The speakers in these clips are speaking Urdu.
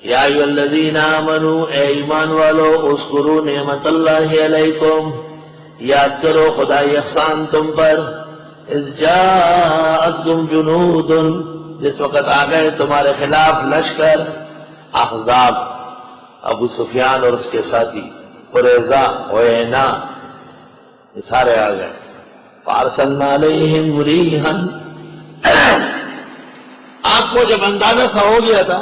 یا ایھا الذین آمنوا، اے ایمان والو، اذکروا نعمت اللہ علیکم، یاد کرو خدائی احسان تم پر، اذ جاءتکم جنود، جس وقت آ گئے تمہارے خلاف لشکر، احزاب، ابو سفیان اور اس کے ساتھی قریظہ، عیینہ، یہ سارے آ گئے، فارسلنا علیہم ریحا، آپ کو جب اندازہ سا ہو گیا تھا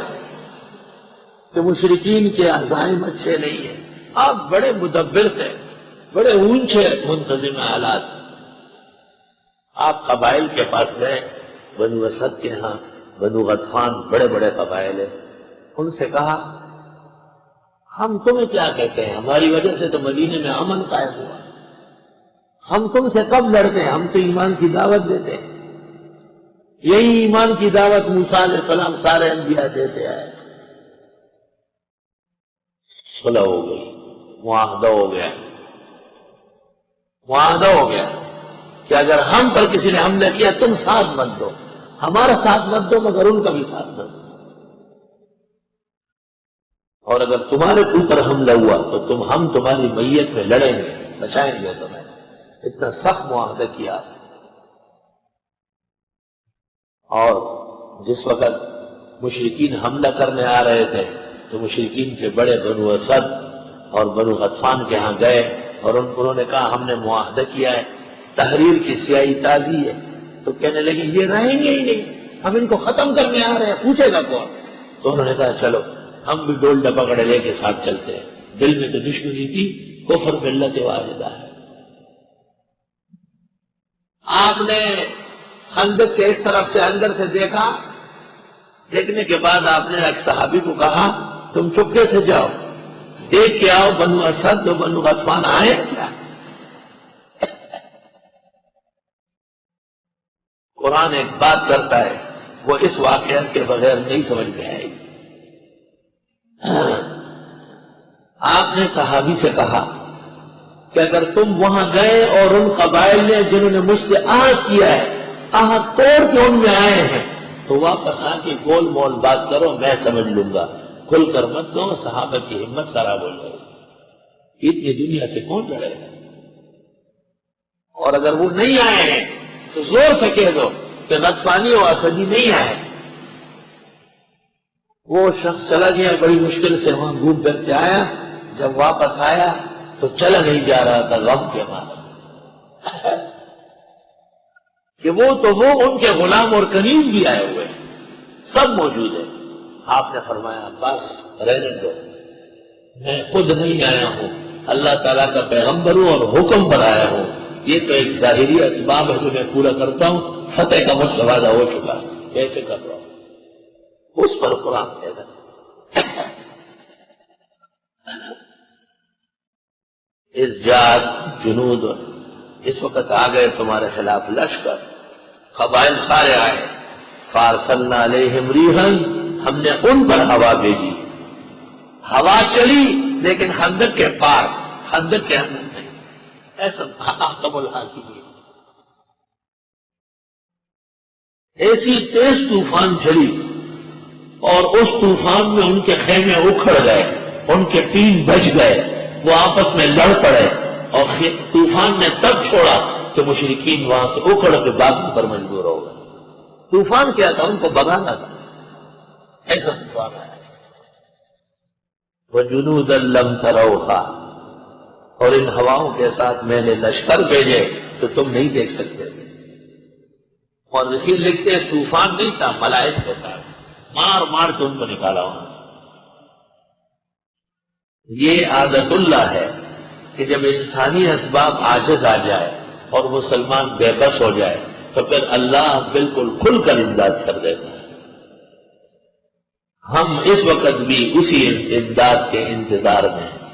کہ مشرکین کے عزائم اچھے نہیں ہیں، آپ بڑے مدبر تھے، بڑے اونچے منتظم حالات، آپ قبائل کے پاس گئے، بنو اسد کے ہاں، بنو غطفان، بڑے بڑے قبائل ہیں، ان سے کہا ہم تمہیں کیا کہتے ہیں، ہماری وجہ سے تو مدینے میں امن قائم ہوا، ہم تم سے کب لڑتے ہیں، ہم تو ایمان کی دعوت دیتے ہیں، یہی ایمان کی دعوت موسیٰ علیہ السلام سارے انبیاء دیتے آئے۔ صلح ہو گئی، معاہدہ ہو گیا، معاہدہ ہو گیا کہ اگر ہم پر کسی نے حملہ کیا تم ساتھ مت دو، ہمارا ساتھ مت دو مگر ان کا بھی ساتھ مت دو، اور اگر تمہارے اوپر حملہ ہوا تو ہم تمہاری میت میں لڑیں گے، بچائیں گے تمہیں، اتنا سخت معاہدہ کیا۔ اور جس وقت مشرکین حملہ کرنے آ رہے تھے تو مشرکین کے بڑے بنو اسد اور بنو غطفان کے ہاں گئے اور انہوں نے کہا ہم نے معاہدہ کیا ہے، تحریر کی سیاہی تازی ہے، تو کہنے لگے یہ رہیں گے ہی نہیں، ہم ان کو ختم کرنے آ رہے ہیں، پوچھے گا کون؟ تو انہوں نے کہا چلو ہم بھی ڈول ڈبا کڑے لے کے ساتھ چلتے ہیں، دل میں تو دشمنی تھی، کفر ملت واحدہ ہے۔ آپ نے خندق کے اس طرف سے اندر سے دیکھا، دیکھنے کے بعد آپ نے ایک صحابی کو کہا تم چپکے سے جاؤ، دیکھ کے آؤ بنو اسد و بنو غطفان آئے کیا۔ قرآن ایک بات کرتا ہے وہ اس واقعہ کے بغیر نہیں سمجھ میں آئے گی۔ آپ نے صحابی سے کہا کہ اگر تم وہاں گئے اور ان قبائل نے جنہوں نے مجھ سے عہد کیا ہے عہد توڑ کے ان میں آئے ہیں تو واپس آ کے گول مول بات کرو، میں سمجھ لوں گا، کھل کر مت دو، صحابہ کی ہمت خراب ہو جائے گی، اتنی دنیا سے کون لڑے گا؟ اور اگر وہ نہیں آئے ہیں تو زور سے کہہ دو کہ غطفانی و اسدی نہیں آئے۔ وہ شخص چلا گیا، بڑی مشکل سے وہاں گھوم کر کے آیا، جب واپس آیا تو چلا نہیں جا رہا تھا غم کے مارے کہ وہ ان کے غلام اور کنیز بھی آئے ہوئے ہیں، سب موجود ہیں۔ آپ نے فرمایا بس رہنے دو، میں خود نہیں آیا ہوں، اللہ تعالیٰ کا پیغمبر ہوں اور حکم پر آیا ہوں، یہ تو ایک ظاہری اسباب ہے جو میں پورا کرتا ہوں، فتح کا مجھ سے وعدہ ہو چکا، کیسے کر رہا ہوں؟ اس پر قرآن کہتا ہے اس جات جنود، اس وقت آ گئے تمہارے خلاف لشکر، قبائل سارے آئے، فارسلنا علیہم ریحا، ہم نے ان پر ہوا بھیجی، ہوا چلی لیکن خندق کے پار، خندق کے اندر نہیں، ایسا احکم الحاکمین، ایسی تیز طوفان چلی اور اس طوفان میں ان کے خیمے اکھڑ گئے، ان کے ٹین بچ گئے، وہ آپس میں لڑ پڑے، اور طوفان نے تب چھوڑا کہ مشرکین وہاں سے اکھڑ کے بھاگنے پر مجبور ہو گئے۔ طوفان کیا تھا؟ ان کو بھگانا تھا، ایسا طوفان ہے۔ وَجُنُودًا لَّمْ تَرَوْهَا، اور ان ہواؤں کے ساتھ میں نے لشکر بھیجے تو تم نہیں دیکھ سکتے تھے۔ اور لکھتے ہیں طوفان نہیں تھا، ملائک ہوتا ہے، مار مار کے ان کو نکالا وہاں سے۔ یہ عادت اللہ ہے کہ جب انسانی اسباب عاجز آ جائے اور مسلمان بے بس ہو جائے تو پھر اللہ بالکل کھل کر امداد کر دیتا ہے۔ ہم اس وقت بھی اسی امداد کے انتظار میں ہیں۔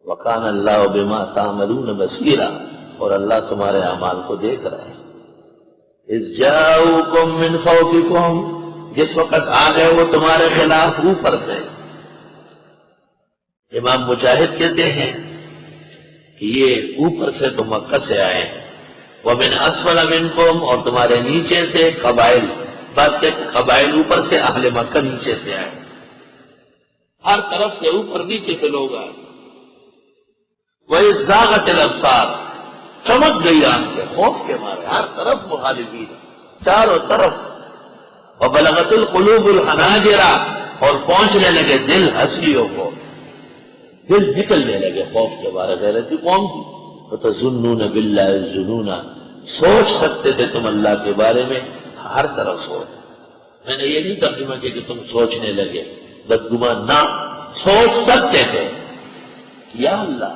وَقَانَ اللَّهُ بِمَا تَعْمَلُونَ بَصِيرًا، اور اللہ تمہارے اعمال کو دیکھ رہا ہے۔ اِذْ جَاءُوكُم مِّن فَوْقِكُم، جس وقت آ گئے وہ تمہارے خلاف اوپر سے۔ امام مجاہد کہتے ہیں کہ یہ اوپر سے تو مکہ سے آئے ہیں، ومن اسفل منکم، اور تمہارے نیچے سے قبائل، بس کے قبائل اوپر سے، اہل مکہ نیچے سے آئے، ہر طرف سے اوپر نیچے سے لوگ آئے۔ وَإِذْ زَاغَتِ الْأَبْصَارُ، چمک گئی آنکھیں خوف کے مارے، ہر طرف مخالفین، چاروں طرف۔ وَبَلَغَتِ الْقُلُوبُ الْحَنَاجِرَ، اور پہنچنے لگے دل ہنسیوں کو، دل نکلنے لگے خوف کے مارے۔ غیرتی قوم کی وَتَظُنُّونَ بِاللَّهِ الظُّنُونَ، سوچ سکتے تھے تم اللہ کے بارے میں ہر طرح سوچ۔ میں نے یہ نہیں ترجمہ کیا کہ تم سوچنے لگے، بدگمان نہ، سوچ سکتے تھے یا اللہ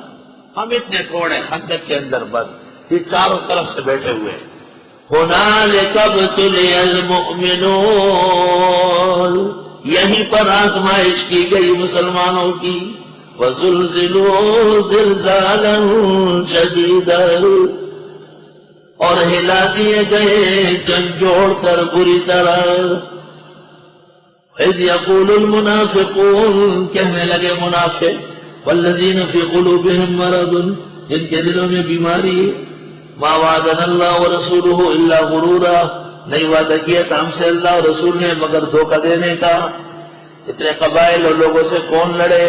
ہم اتنے تھوڑے خندق کے اندر بند، یہ چاروں طرف سے بیٹھے ہوئے۔ هُنَالِكَ ابْتُلِيَ الْمُؤْمِنُونَ، یہیں پر آزمائش کی گئی مسلمانوں کی۔ وَزُلْزِلُوا زِلْزَالًا شَدِيدًا، اور ہلا دیے گئے جھنجھوڑ کر بری طرح۔ اذ یقول المنافقون، کہنے لگے منافق، والذین فی قلوبہم مرض، جن کے دلوں میں بیماری، ما وعدنا اللہ ورسولہ الا غرورا، نہیں وعدہ کیا تھا ہم سے اللہ اور رسول نے مگر دھوکہ دینے کا۔ اتنے قبائل اور لوگوں سے کون لڑے؟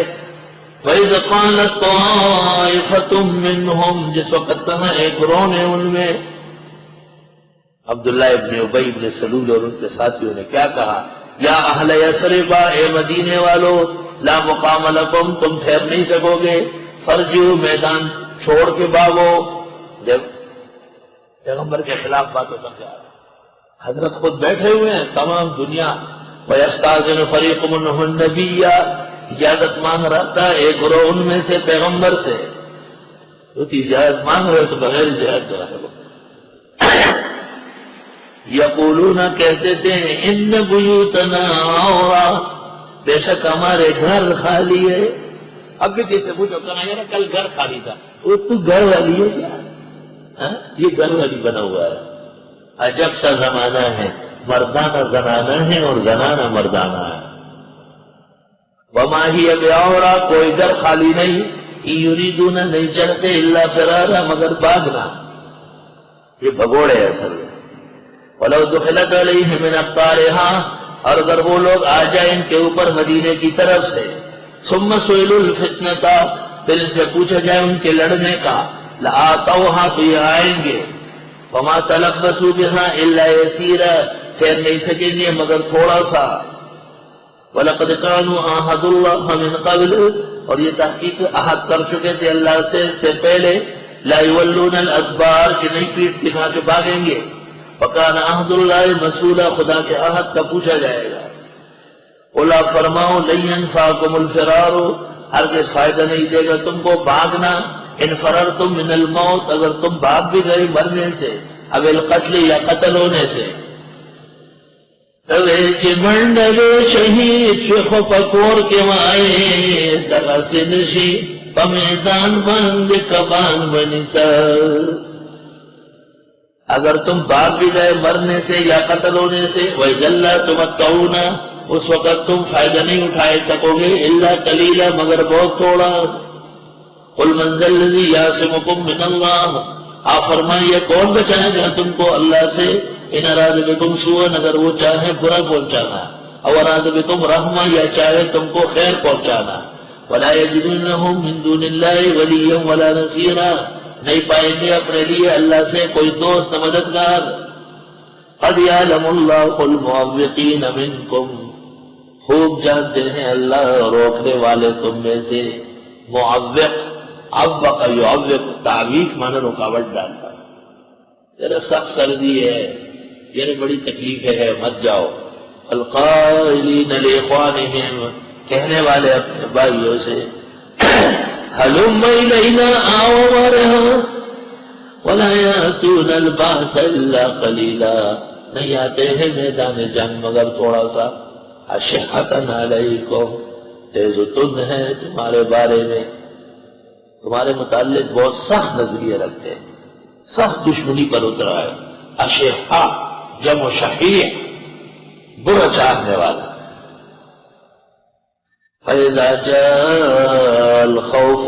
وَإِذْ قَالَتْ طَائِفَةٌ مِّنْهُمْ، جس وقت کہا ایک گروہ نے ان میں، عبداللہ ابن ابی ابن سلول اور ان کے ساتھیوں نے کیا کہا؟ یا اہل یثرب، اے مدینے والو، لا مقام لکم، تم ٹھہر نہیں سکو گے، فرجعوا، میدان چھوڑ کے بھاگو۔ جب پیغمبر کے خلاف باتوں کا کیا ہے؟ حضرت خود بیٹھے ہوئے ہیں، تمام دنیا۔ وَيَسْتَأْذِنُ فَرِيقٌ مِّنْهُمُ النَّبِيَّ، اجازت مانگ رہا تھا ایک گروہ ان میں سے پیغمبر سے۔ تو اجازت مانگ رہے تو بغیر اجازت دے رہے۔ یقولون، کہتے تھے، ان بیوتنا عورا، بے شک ہمارے گھر خالی ہے۔ اب بھی کسی پوچھو کہنا یار کل گھر خالی تھا، وہ تو گھر والی ہے کیا؟ یہ گھر والی بنا ہوا ہے۔ عجب سا زمانہ ہے، مردانہ زنانہ ہے اور زنانہ مردانہ ہے۔ وما ہی بعورا، کوئی گھر خالی نہیں، یریدون، نہیں چاہتے، الا فرارا، مگر بھاگنا۔ یہ بھگوڑے ہے اصل میں۔ وَلَوْ دُخِلَتْ عَلَيْهِمْ مِنْ أَقْطَارِهَا، اور اگر وہ لوگ آ جائیں ان کے اوپر مدینے کی طرف سے، ثُمَّ سُئِلُوا الْفِتْنَةَ، پھر ان سے پوچھا جائے ان کے لڑنے کا، لَآتَوْهَا، تو یہ آئیں گے، وَمَا تَلَبَّثُوا بِهَا إِلَّا يَسِيرًا، ٹھہر نہیں سکیں گے مگر تھوڑا سا۔ وَلَقَدْ كَانُوا عَاهَدُوا اللَّهَ مِنْ قَبْلُ، اور یہ تحقیق عہد کر چکے تھے اللہ سے پہلے، لَا يُوَلُّونَ الْأَدْبَارَ، کہ نہیں پیٹ دکھا کے بھاگیں گے۔ وَكَانَ عَهْدُ اللَّهِ مَسْئُولًا، خدا کے عہد کا پوچھا جائے گا۔ قُلْ فرماؤ، لَن يَنفَعَكُمُ الْفِرَارُ، ہرگز فائدہ نہیں دے گا تم کو بھاگنا، ان فررتم من الموت، اگر تم بھاگ بھی گئے مرنے سے، اب القتل، یا قتل ہونے سے۔ چمنڈلے شہید شیخ پکور کے مائے، درس نشی پمیدان بند کبان بنسا، اگر تم بھاگ بھی گئے مرنے سے یا قتل ہونے سے، وَإِذَا تُمَتَّعُونَ، اس وقت تم فائدہ نہیں اٹھائے سکو گے، إِلَّا قَلِيلًا، مگر بہت تھوڑا۔ قُلْ مَنْ ذَا الَّذِي يَعْصِمُكُم مِّنَ اللَّهِ، آپ فرمائیے کون بچائے گا تم کو اللہ سے، ان اراد بکم سوءا، اگر وہ چاہے برا پہنچانا، او اراد بکم رحمہ، یا چاہے تم کو خیر پہنچانا۔ وَلَا يَجِدُونَ لَهُم مِّن دُونِ اللَّهِ وَلِيًّا وَلَا نَصِيرًا، نہیں پائیں گے اپنے لیے اللہ سے کوئی دوست نہ مددگار۔ قَدْ يَعْلَمُ اللَّهُ الْمُعَوِّقِينَ مِنكُمْ، خوب جانتے ہیں اللہ روکنے والے تم میں سے۔ معوق، عوق یعوق، تعویق مانا رکاوٹ ڈالتا، ذرا سخت سردی ہے، یعنی بڑی تکلیفیں ہے، مت جاؤ۔ القائلین لاخوانہم، کہنے والے اپنے بھائیوں سے، ہلم الینا، آؤ ہمارے ہاں، ولا یاتون الباس الا قلیلا، نہیں آتے ہیں میدان جنگ مگر تھوڑا سا۔ اشحۃ علیکم، تیز و تند ہے تمہارے بارے میں، تمہارے متعلق بہت سخت نظریے رکھتے ہیں، سخت دشمنی پر اترا ہے۔ اشحہ جمع شحیح، برا چاہنے والا۔ فَإِذَا جَاءَ الْخَوْفُ،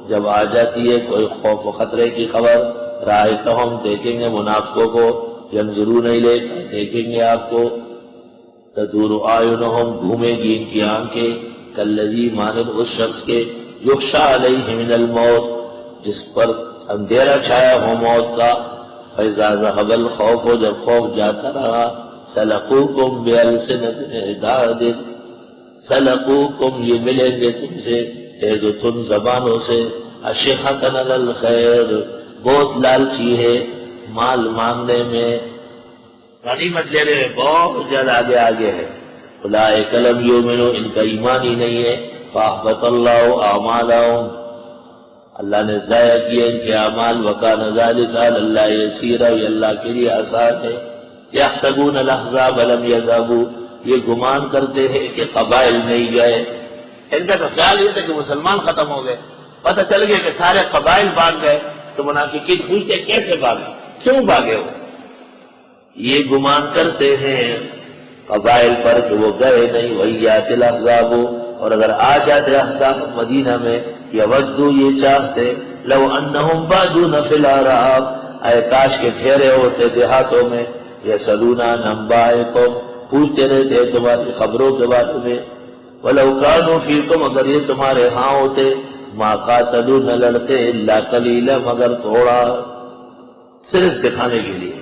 جب آ جاتی ہے کوئی خوف و خطرے کی خبر، رأیتہم دیکھیں گے منافقوں کو، ینظرون الیک دیکھیں گے آپ کو، تدور اعینہم گھومے گی ان کی آنکھیں، کالذی مانند اس شخص کے یخشی علیہ من الموت جس پر اندھیرا چھایا ہو موت کا، فاذا ذهب الخوف جب خوف جاتا رہا، سلقوکم بألسنۃ حداد، سلقوکم یہ ملیں گے تم سے حدۃ زبانوں سے، اشحۃ علی الخیر بہت لالچی ہے مال مانگنے میں، غنیمت لینے میں بہت زیادہ آگے آگے ہے، اولئک لم یؤمنوا ان کا ایمان ہی نہیں ہے، فاحبط اللہ اعمالهم اللہ نے ضائع کیے ان کے اعمال، وکان ذلک علی اللہ یسیرا یہ اللہ کے لیے آسان ہے، یحسبون الاحزاب لم یذهبوا یہ گمان کرتے ہیں کہ قبائل نہیں گئے، ان کا تو خیال یہ تھا کہ مسلمان ختم ہو گئے، پتہ چل گیا کہ سارے قبائل بھاگ گئے، تو منافقین پوچھتے کیسے بھاگے، کیوں بھاگے ہو؟ یہ گمان کرتے ہیں قبائل پر کہ وہ گئے نہیں، وَإِيَّاتِ الْأَحْزَابُ اور اگر آ جاتے احزاب مدینہ میں، یودو یہ چاہتے لو انہم بادون فی الْأَعْرَابِ اے کاش کے ٹھہرے ہوتے دیہاتوں میں، یسألون عن انبائکم پوچھتے رہتے تمہاری خبروں کے بارے میں، وَلَوْ كَانُوا فِيكُمْ اگر یہ تمہارے ہاں ہوتے، ما قاتلوا نہ لڑتے الا قلیلا مگر تھوڑا، صرف دکھانے کے لیے